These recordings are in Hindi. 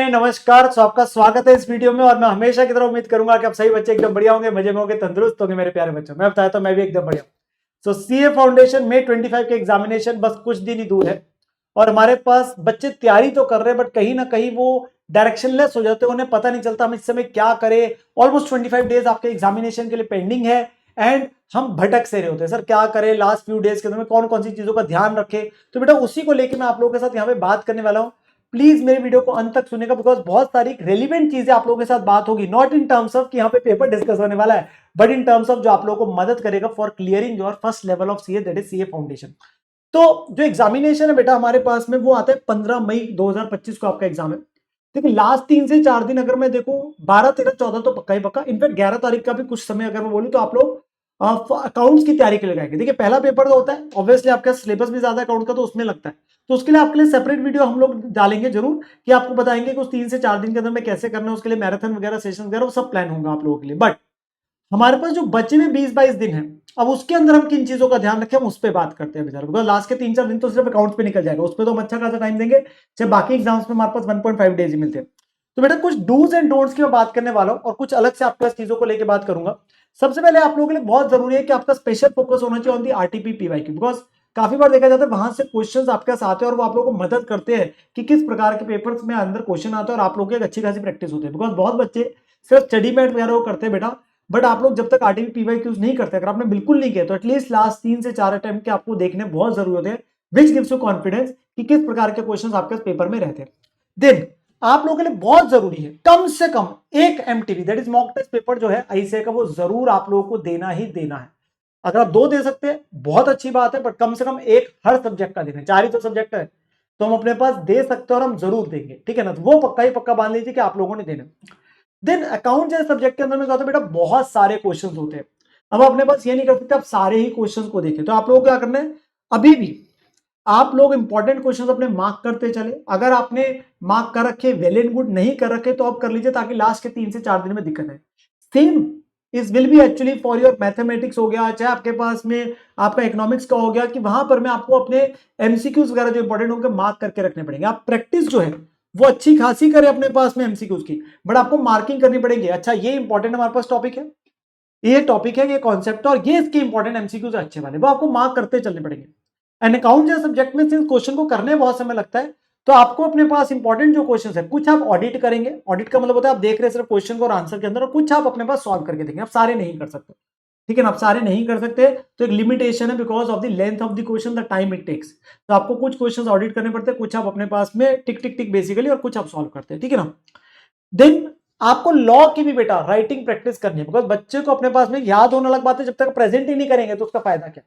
नमस्कार। तो आपका स्वागत है इस वीडियो में और मैं हमेशा की तरह उम्मीद करूंगा कि आप सही बच्चे एकदम बढ़िया होंगे, मजे में होंगे, तंदुरुस्त होंगे मेरे प्यारे बच्चों। मैं बताया तो मैं भी एकदम बढ़िया हूं। सो सीए फाउंडेशन में 25 के एग्जामिनेशन बस कुछ दिन ही दूर है और हमारे पास बच्चे तैयारी तो कर रहे हैं बट कहीं ना कहीं वो डायरेक्शनलेस हो जाते हैं, उन्हें पता नहीं चलता हम इस समय क्या करें। ऑलमोस्ट 25 डेज आपके एग्जामिनेशन के लिए पेंडिंग है एंड हम भटक से रहे होते हैं, सर क्या करें लास्ट फ्यू डेज के अंदर में कौन कौन सी चीजों का ध्यान रखें। तो बेटा उसी को लेकर मैं आप लोगों के साथ यहाँ पे बात करने वाला हूँ। प्लीज मेरे वीडियो को अंत तक सुनेगा बिकॉज बहुत सारी रेलिवेंट चीजें आप लोगों के साथ बात होगी, नॉट इन टर्म्स ऑफ कि यहाँ पे पेपर डिस्कस होने वाला है बट इन टर्म्स ऑफ जो आप लोगों को मदद करेगा for clearing your first level of CA, that is CA foundation. तो जो एग्जामिनेशन है बेटा हमारे पास में वो आता है 15 मई 2025 को आपका एग्जाम है। देखिए लास्ट 3 से 4 दिन अगर मैं देखूं 12 13 14 तो पक्का ही पक्का, इनफैक्ट 11 तारीख का भी कुछ समय अगर मैं बोलूं तो आप लोग अकाउंट्स की तैयारी के लिए लगाएंगे। देखिए पहला पेपर तो होता है ऑब्वियसली आपका सिलेबस भी ज्यादा अकाउंट का तो उसमें लगता है, तो उसके लिए आपके लिए सेपरेट वीडियो हम लोग डालेंगे जरूर कि आपको बताएंगे कि उस 3 से 4 दिन के अंदर में कैसे करना है। उसके लिए मैराथन वगैरह सेशन वगैरह वो सब प्लान होगा आप लोगों के लिए। बट हमारे पास जो बचे हुए 20-22 दिन है अब उसके अंदर हम किन चीजों का ध्यान रखें हम उस पर बात करते हैं बेचारा, बिकॉज लास्ट के 3-4 दिन तो सिर्फ अकाउंट्स पे निकल जाएगा, उस पर तो हम अच्छा खासा टाइम देंगे चाहे बाकी एग्जाम्स में हमारे पास 1.5 डेज ही मिलते हैं। तो बेटा कुछ डूज एंड डोंट्स की मैं बात करने वाला हूं और कुछ अलग से आपके पास चीजों को लेकर बात करूंगा। सबसे पहले आप लोगों के लिए बहुत जरूरी है कि आपका स्पेशल फोकस होना चाहिए on the RTP PYQ, because काफी बार देखा जाता है वहां से क्वेश्चंस आपके पास आते हैं और वो आप लोगों को मदद करते हैं कि किस प्रकार के पेपर्स में अंदर क्वेश्चन आते हैं और आप लोगों की एक अच्छी खासी प्रैक्टिस होती है। बिकॉज बहुत बच्चे सिर्फ स्टडी मैट वगैरह वो करते हैं बेटा, बट आप लोग जब तक आरटीपी पीवाईक्यूज नहीं करते, अगर आपने बिल्कुल नहीं किया तो एटलीस्ट लास्ट 3 से 4 अटेम्प्ट के आपको देखने बहुत जरूरी होते हैं, विच गिव्स यू कॉन्फिडेंस कि किस प्रकार के क्वेश्चंस आपके पेपर में रहते हैं। देन आप लोगों के लिए बहुत जरूरी है कम से कम एक MTB that is mock test paper जो है आईसीए का वो जरूर आप लोगों को देना ही देना है। अगर आप 2 दे सकते हैं बहुत अच्छी बात है, बट कम से कम एक हर सब्जेक्ट का देना है। 4 ही तो सब्जेक्ट है तो हम अपने पास दे सकते हैं और हम जरूर देंगे, ठीक है ना। तो वो पक्का ही पक्का मान लीजिए कि आप लोगों ने देना। देन अकाउंट जैसे सब्जेक्ट के अंदर में क्या होता है बेटा बहुत सारे क्वेश्चंस होते हैं। अब अपने पास ये नहीं कर सकते आप सारे ही क्वेश्चंस को देखें, तो आप लोगों को क्या करना है अभी भी आप लोग इंपॉर्टेंट क्वेश्चंस अपने मार्क करते चले। अगर आपने मार्क कर रखे वेल एंड गुड, नहीं कर रखे तो आप कर लीजिए ताकि लास्ट के 3 से 4 दिन में दिक्कत है। सेम इस will be actually for your mathematics हो गया, चाहे आपके पास में आपका इकोनॉमिक्स का हो गया, कि वहां पर मैं आपको अपने एमसीक्यूज वगैरह जो इंपॉर्टेंट होंगे मार्क करके रखने पड़ेंगे। आप प्रैक्टिस जो है वो अच्छी खासी करें अपने पास में एमसीक्यूज की, बट आपको मार्किंग करनी पड़ेगी। अच्छा ये इंपॉर्टेंट हमारे पास टॉपिक है, ये टॉपिक है, ये कॉन्सेप्ट है और ये इसके इंपॉर्टेंट एमसीक्यूज अच्छे वाले, वो आपको मार्क करते चलने पड़ेंगे। एंड अकाउंट जैसे सब्जेक्ट में सिंस क्वेश्चन को करने में बहुत समय लगता है तो आपको अपने पास इंपॉर्टेंट जो क्वेश्चन है कुछ आप ऑडिट करेंगे। ऑडिट का मतलब होता है आप देख रहे हैं सिर्फ क्वेश्चन को और आंसर के अंदर, और कुछ आप अपने पास सॉल्व करके देंगे। आप सारे नहीं कर सकते, ठीक है ना, आप सारे नहीं कर सकते तो एक लिमिटेशन है because of the length of the question, the time it takes. तो आपको कुछ क्वेश्चन ऑडिट करने पड़ते हैं, कुछ आप अपने पास में टिक टिक टिक बेसिकली और कुछ आप सॉल्व करते हैं, ठीक है ना। देन आपको लॉ की भी बेटा राइटिंग प्रैक्टिस करनी है, बिकॉज बच्चे को अपने पास में याद होने लग बात है, जब तक प्रेजेंट ही नहीं करेंगे तो उसका फायदा क्या।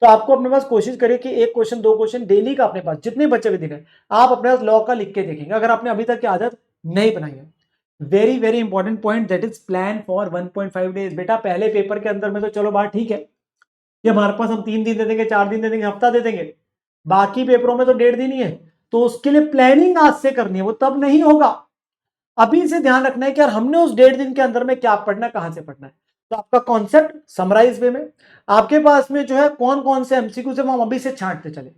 तो आपको अपने पास कोशिश करिए कि एक क्वेश्चन 2 क्वेश्चन डेली का अपने पास जितने बच्चे भी दिन है आप अपने पास लॉ का लिख के देखेंगे, अगर आपने अभी तक की आदत नहीं बनाई है। Very very important point, that is plan for 1.5 days. बेटा पहले पेपर के अंदर में तो चलो बात ठीक है कि हमारे पास हम 3 दिन दे देंगे, 4 दिन दे देंगे, हफ्ता दे देंगे, बाकी पेपरों में तो 1.5 दिन ही है। तो उसके लिए प्लानिंग आज से करनी है, वो तब नहीं होगा। अभी से ध्यान रखना है कि यार हमने उस 1.5 दिन के अंदर में क्या पढ़ना है, कहां से पढ़ना है। तो आपका कॉन्सेप्ट समराइज वे में आपके पास में जो है कौन कौन से एमसीक्यू से हम अभी से छांटते चले।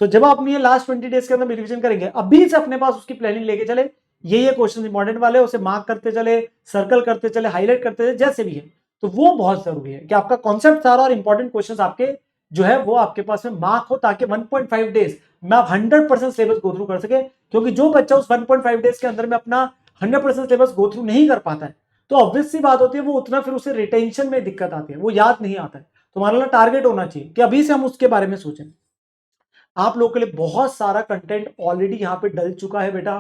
तो जब आप ये लास्ट 20 डेज के अंदर रिवीजन करेंगे अभी से अपने पास उसकी प्लानिंग लेके चले, ये क्वेश्चन इंपॉर्टेंट वाले उसे मार्क करते चले, सर्कल करते चले, हाईलाइट करते चले, जैसे भी है। तो वो बहुत जरूरी है कि आपका कॉन्सेप्ट सारा और इंपॉर्टेंट क्वेश्चन आपके जो है वो आपके पास में मार्क हो, ताकि 1.5 डेज में आप 100% सिलेबस गो थ्रू कर सके। क्योंकि जो बच्चा उस 1.5 डेज के अंदर में अपना 100% सिलेबस गो थ्रू नहीं कर पाता है तो ऑब्वियस सी बात होती है वो उतना फिर उसे रिटेंशन में दिक्कत आती है, वो याद नहीं आता है। तो हमारा टारगेट होना चाहिए कि अभी से हम उसके बारे में सोचें। आप लोगों के लिए बहुत सारा कंटेंट ऑलरेडी यहाँ पे डल चुका है बेटा,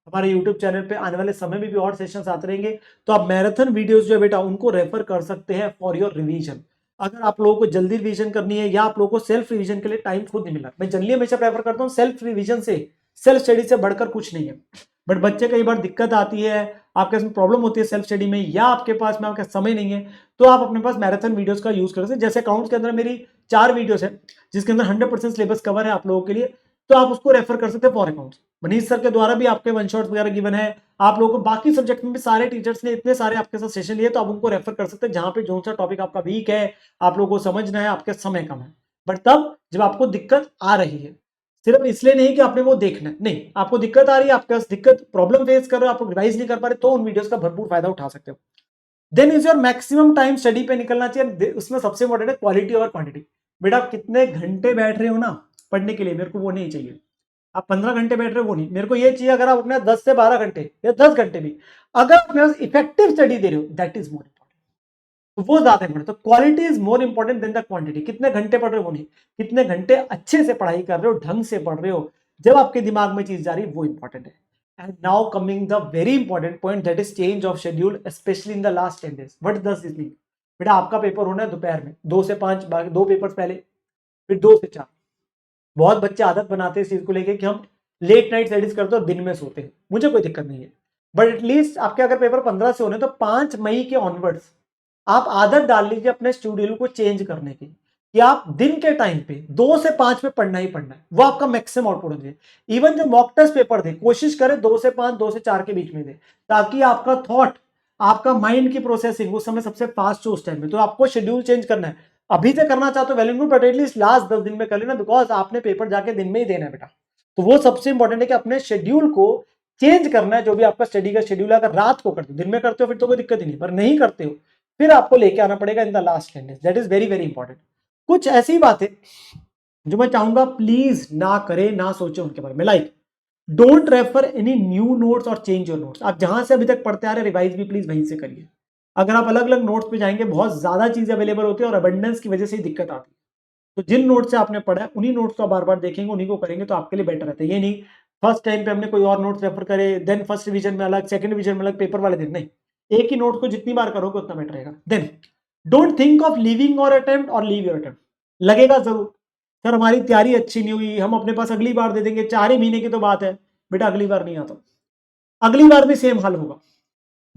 हमारे यूट्यूब चैनल पे आने वाले समय में भी और सेशंस आते रहेंगे। तो आप मैराथन वीडियोस जो है बेटा उनको रेफर कर सकते हैं फॉर योर रिवीजन। अगर आप लोगों को जल्दी रिवीजन करनी है या आप लोगों को सेल्फ रिवीजन के लिए टाइम खुद नहीं मिला, मैं जनरली हमेशा प्रेफर करता हूँ सेल्फ रिवीजन से, सेल्फ स्टडी से बढ़कर कुछ नहीं है। बट बच्चे कई बार दिक्कत आती है, आपके इसमें प्रॉब्लम होती है सेल्फ स्टडी में, या आपके पास में आपका समय नहीं है, तो आप अपने पास मैराथन वीडियोस का यूज कर सकते हैं। जैसे अकाउंट्स के अंदर मेरी 4 वीडियोस है जिसके अंदर 100% सिलेबस कवर है आप लोगों के लिए, तो आप उसको रेफर कर सकते हैं फॉर अकाउंट्स। मनीष सर के द्वारा भी आपके वन शॉट्स वगैरह गिवन है। आप लोगों को बाकी सब्जेक्ट में भी सारे टीचर्स ने इतने सारे आपके साथ सेशन लिए, तो आप उनको रेफर कर सकते हैं जहां पे जो सा टॉपिक आपका वीक है, आप लोगों को समझना है, आपके समय कम है, बट तब जब आपको दिक्कत आ रही है। सिर्फ इसलिए नहीं कि आपने वो देखना है, नहीं, आपको दिक्कत आ रही है, आपके पास दिक्कत प्रॉब्लम फेस कर रहे हो, आप रिवाइज नहीं कर पा रहे, तो उन वीडियोस का भरपूर फायदा उठा सकते हो। Then is your maximum time study पे निकलना चाहिए। उसमें सबसे इंपॉर्टेंट है क्वालिटी और क्वांटिटी। बेटा आप कितने घंटे बैठ रहे हो ना पढ़ने के लिए, मेरे को वो नहीं चाहिए। आप 15 घंटे बैठ रहे हो वो नहीं, मेरे को ये चाहिए अगर आप अपने 10 से 12 घंटे या 10 घंटे भी अगर अपने पास इफेक्टिव स्टडी दे रहे हो, दैट इज मोर इंपॉर्टेंट। तो वो ज्यादा इंपॉर्टेंट, तो quality is more important than the quantity. कितने घंटे पढ़ रहे हो वो नहीं, कितने घंटे अच्छे से पढ़ाई कर रहे हो, ढंग से पढ़ रहे हो, जब आपके दिमाग में चीज जा रही है वो इंपॉर्टेंट है। And now coming the very important point, that is change of schedule specially in the last 10 days। What does this mean? बेटा आपका पेपर होना है दोपहर में 2 से 5, 2 पेपर्स पहले, फिर 2 से 4। बहुत बच्चे आदत बनाते हैं इस चीज को लेके कि हम लेट नाइट स्टडीज करते हैं और दिन में सोते हैं। मुझे कोई दिक्कत नहीं है, बट एटलीस्ट आपके अगर पेपर 15 से होने तो 5 मई के ऑनवर्ड्स आप आदत डाल लीजिए अपने शेड्यूल को चेंज करने की, कि आप दिन के टाइम पे 2 से 5 में पढ़ना ही पढ़ना है, वो आपका मैक्सिमम आउटपुट होना चाहिए। इवन जो मॉक टेस्ट पेपर दे, कोशिश करें 2 से 5, 2 से 4 के बीच में दे, ताकि आपका थॉट, आपका माइंड की प्रोसेसिंग उस समय सबसे फास्ट हो उस टाइम में। तो आपको शेड्यूल चेंज करना है, अभी से करना चाहते हो well and good, but at least last 10 दिन में कर लेना, बिकॉज आपने पेपर जाके दिन में ही देना है बेटा। तो वो सबसे इंपॉर्टेंट है कि अपने शेड्यूल को चेंज करना है। जो भी आपका स्टडी का शेड्यूल है, अगर रात को करते हो, दिन में करते हो फिर तो कोई दिक्कत ही नहीं, पर नहीं करते हो फिर आपको लेके आना पड़ेगा इन the last 10 days। That is very very important. कुछ ऐसी बातें जो मैं चाहूंगा प्लीज ना करें, ना सोचे उनके बारे में। Like don't refer any new notes और चेंज योर नोट्स। आप जहां से अभी तक पढ़ते आ रहे रिवाइज भी प्लीज वहीं से करिए। अगर आप अलग अलग नोट्स पे जाएंगे बहुत ज्यादा चीजें अवेलेबल होती है और अबंडेंस की वजह से ही दिक्कत आती है। तो जिन नोट से आपने पढ़ा है उन्हीं नोट्स को बार बार देखेंगे, उन्हीं को करेंगे तो आपके लिए बेटर रहता है। ये नहीं फर्स्ट टाइम पे हमने कोई और नोट्स रेफर करे, देन फर्स्ट रिवीजन में अलग, सेकंड रिवीजन में अलग, पेपर वाले दिन नहीं, एक ही नोट को जितनी बार करोगे उतना बेटर रहेगा। Then don't think of leaving और अटेम्प्ट और लीव योर अटेम्प्ट। लगेगा जरूर सर हमारी तैयारी अच्छी नहीं हुई, हम अपने पास अगली बार दे देंगे, 4 ही महीने की तो बात है। बेटा अगली बार नहीं आता, अगली बार भी सेम हाल होगा।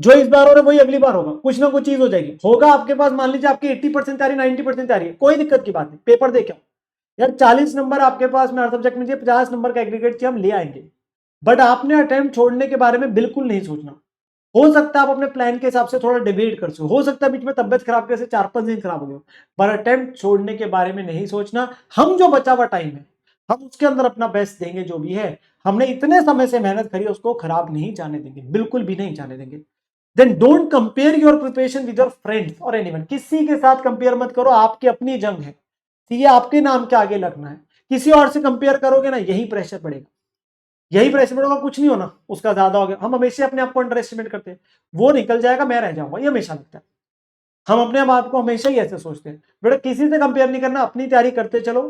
जो इस बार हो रहा है वही अगली बार होगा, कुछ ना कुछ चीज हो जाएगी। होगा आपके पास, मान लीजिए आपकी 80% तैयारी, 90% तैयारी है, कोई दिक्कत की बात नहीं, पेपर दे क्या यार 40 नंबर आपके पास में हर सब्जेक्ट में चाहिए, 50 नंबर का एग्रीगेट चाहिए, हम ले आएंगे। बट आपने अटेम्प्ट छोड़ने के बारे में बिल्कुल नहीं सोचना। हो सकता है आप अपने प्लान के हिसाब से थोड़ा डिबेट कर सको, हो सकता है बीच में तबियत खराब कैसे 4-5 दिन खराब हो गए, पर अटेम्प्ट छोड़ने के बारे में नहीं सोचना। हम जो बचा हुआ टाइम है हम उसके अंदर अपना बेस्ट देंगे, जो भी है हमने इतने समय से मेहनत करी उसको खराब नहीं जाने देंगे, बिल्कुल भी नहीं जाने देंगे। Then don't compare your preparation with your friends और एनीवन। किसी के साथ कंपेयर मत करो, आपकी अपनी जंग है, ठीक है, आपके नाम के आगे लगना है। किसी और से कंपेयर करोगे ना यही प्रेशर बढ़ेगा, यही प्रेशर बढ़ेगा, कुछ नहीं होना उसका ज्यादा हो गया। हम हमेशा अपने आप को अंडर एस्टिमेट करते हैं, वो निकल जाएगा मैं रह जाऊंगा, ये हमेशा लगता है। हम अपने आप को हमेशा ही ऐसे सोचते हैं। बेटा किसी से कंपेयर नहीं करना, अपनी तैयारी करते चलो,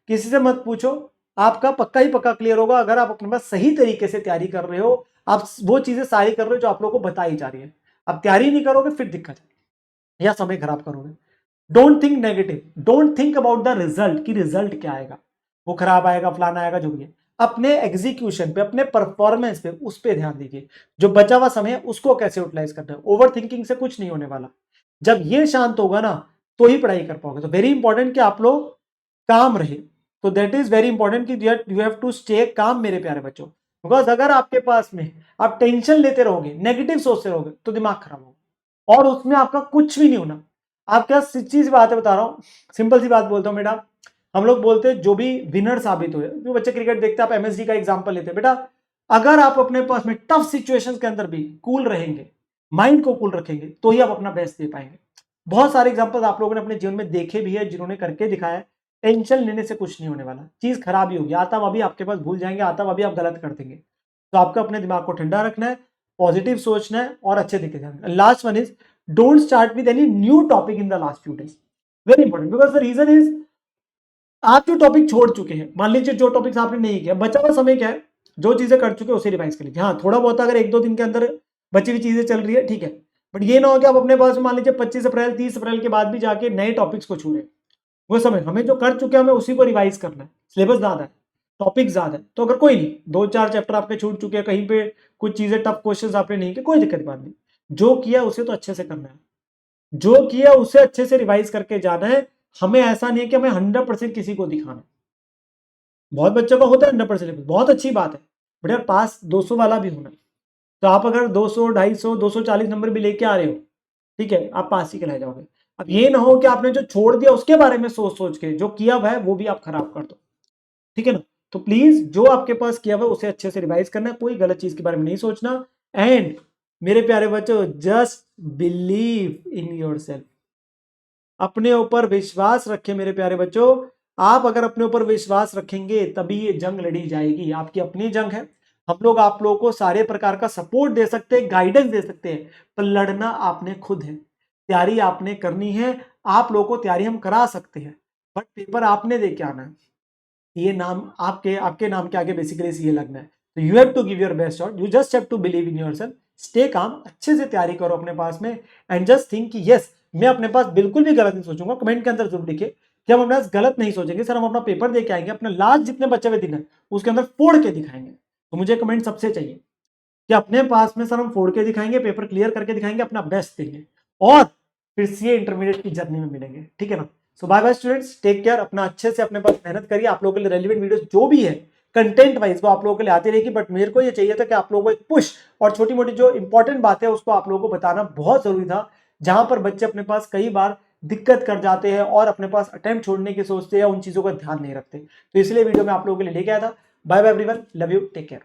किसी से मत पूछो, आपका पक्का ही पक्का क्लियर होगा अगर आप अपने पास सही तरीके से तैयारी कर रहे हो, आप वो चीजें सारी कर रहे हो जो आप लोगों को बताई जा रही है। अब तैयारी नहीं करोगे फिर दिक्कत है या समय खराब करोगे। Don't think negative, don't think about the result कि रिजल्ट क्या आएगा, वो खराब आएगा फलाना आएगा, जो भी है अपने एग्जीक्यूशन पे, अपने परफॉर्मेंस पे, उस पे ध्यान दीजिए। जो बचा हुआ समय है उसको कैसे यूटिलाइज करना है। ओवर थिंकिंग से कुछ नहीं होने वाला, जब ये शांत होगा ना तो ही पढ़ाई कर पाओगे। तो वेरी इंपॉर्टेंट कि आप लोग काम रहे, तो दैट इज वेरी इंपॉर्टेंट कि you have to stay calm मेरे प्यारे बच्चों। बिकॉज अगर आपके पास में आप टेंशन लेते रहोगे, नेगेटिव सोचते रहोगे तो दिमाग खराब होगा और उसमें आपका कुछ भी नहीं होना। आप क्या सच्ची सी बात है बता रहा हूँ, सिंपल सी बात बोलता हूँ बेटा, हम लोग बोलते हैं जो भी विनर साबित हुए, जो बच्चे क्रिकेट देखते हैं, आप एमएसडी का एग्जांपल लेते हैं बेटा, अगर आप अपने पास में टफ सिचुएशंस के अंदर भी कूल रहेंगे, माइंड को कूल रखेंगे, तो ही आप अपना बेस्ट दे पाएंगे। बहुत सारे एग्जांपल्स आप लोगों ने अपने जीवन में देखे भी है, जिन्होंने करके दिखाया है। टेंशन लेने से कुछ नहीं होने वाला, चीज खराब ही होगी, आता हुआ भी आपके पास भूल जाएंगे, आता हुआ भी आप गलत कर देंगे। तो आपको अपने दिमाग को ठंडा रखना है, पॉजिटिव सोचना है और अच्छे तरीके से। Last one is don't start with any new topic in the last few days. Very important, because the reason is आप जो टॉपिक छोड़ चुके हैं, मान लीजिए जो टॉपिक्स आपने नहीं किया, बचा हुआ समय क्या है, जो चीजें कर चुके हैं उसे रिवाइज कर लीजिए। हाँ थोड़ा बहुत अगर 1-2 दिन के अंदर बची हुई चीजें चल रही है ठीक है, बट ये ना हो कि आप अपने पास मान लीजिए 25 अप्रैल 30 अप्रैल के बाद भी जाके नए टॉपिक्स को छू रहे। वो समय हमें जो कर चुके हैं हमें उसी को रिवाइज करना है। सिलेबस ज्यादा है, टॉपिक ज्यादा है, तो अगर कोई नहीं 2-4 चैप्टर आपके छूट चुके हैं, कहीं पे कुछ चीजें टफ क्वेश्चन आपने नहीं किए, कोई दिक्कत की बात नहीं। जो किया उसे तो अच्छे से करना है, जो किया उसे अच्छे से रिवाइज करके जाना है। हमें ऐसा नहीं है कि हमें 100% किसी को दिखाना है। बहुत बच्चों का होता है 100%, बहुत अच्छी बात है, बट यार पास 200 वाला भी होना है। तो आप अगर 200, 250, 240 नंबर भी लेके आ रहे हो, ठीक है, आप पास ही के रह जाओगे। अब ये ना हो कि आपने जो छोड़ दिया उसके बारे में सोच सोच के जो किया हुआ है वो भी आप खराब कर दो, ठीक है ना। तो प्लीज जो आपके पास किया हुआ उसे अच्छे से रिवाइज करना है, कोई गलत चीज के बारे में नहीं सोचना। एंड मेरे प्यारे बच्चों, जस्ट बिलीव इन योरसेल्फ, अपने ऊपर विश्वास रखें मेरे प्यारे बच्चों। आप अगर अपने ऊपर विश्वास रखेंगे तभी ये जंग लड़ी जाएगी, आपकी अपनी जंग है। हम लोग आप लोगों को सारे प्रकार का सपोर्ट दे सकते हैं, गाइडेंस दे सकते हैं, पर लड़ना आपने खुद है, तैयारी आपने करनी है। आप लोगों को तैयारी हम करा सकते हैं, बट पेपर आपने दे के आना है। ये नाम आपके आपके नाम के आगे बेसिकली ये लगना है। तो you have to give your best shot, you just have to believe in yourself, stay calm, अच्छे से तैयारी करो अपने पास में। एंड जस्ट थिंक कि यस, मैं अपने पास बिल्कुल भी गलत नहीं सोचूंगा। कमेंट के अंदर जरूर लिखिए कि हम अपने पास गलत नहीं सोचेंगे सर, हम अपना पेपर दे के आएंगे, अपने लास्ट जितने बचे हुए दिन है उसके अंदर फोड़ के दिखाएंगे। तो मुझे कमेंट सबसे चाहिए कि अपने पास में सर हम फोड़ के दिखाएंगे, पेपर क्लियर करके दिखाएंगे, अपना बेस्ट देंगे, और फिर सीए इंटरमीडिएट की जर्नी में मिलेंगे, ठीक है ना। So bye bye students, take care, अपना अच्छे से अपने पास मेहनत करिए। आप लोगों के लिए रेलिवेंट वीडियोस जो भी है कंटेंट वाइज वो आप लोगों के लिए आती रहेगी, बट मेरे को ये चाहिए था कि आप लोगों को एक पुश और छोटी मोटी जो इंपॉर्टेंट बातें है उसको आप लोगों को बताना बहुत जरूरी था, जहां पर बच्चे अपने पास कई बार दिक्कत कर जाते हैं और अपने पास अटेम्प्ट छोड़ने की सोचते हैं या उन चीजों का ध्यान नहीं रखते। तो इसलिए वीडियो में आप लोगों के लिए लेके आया था। Bye bye everyone, love you, take care.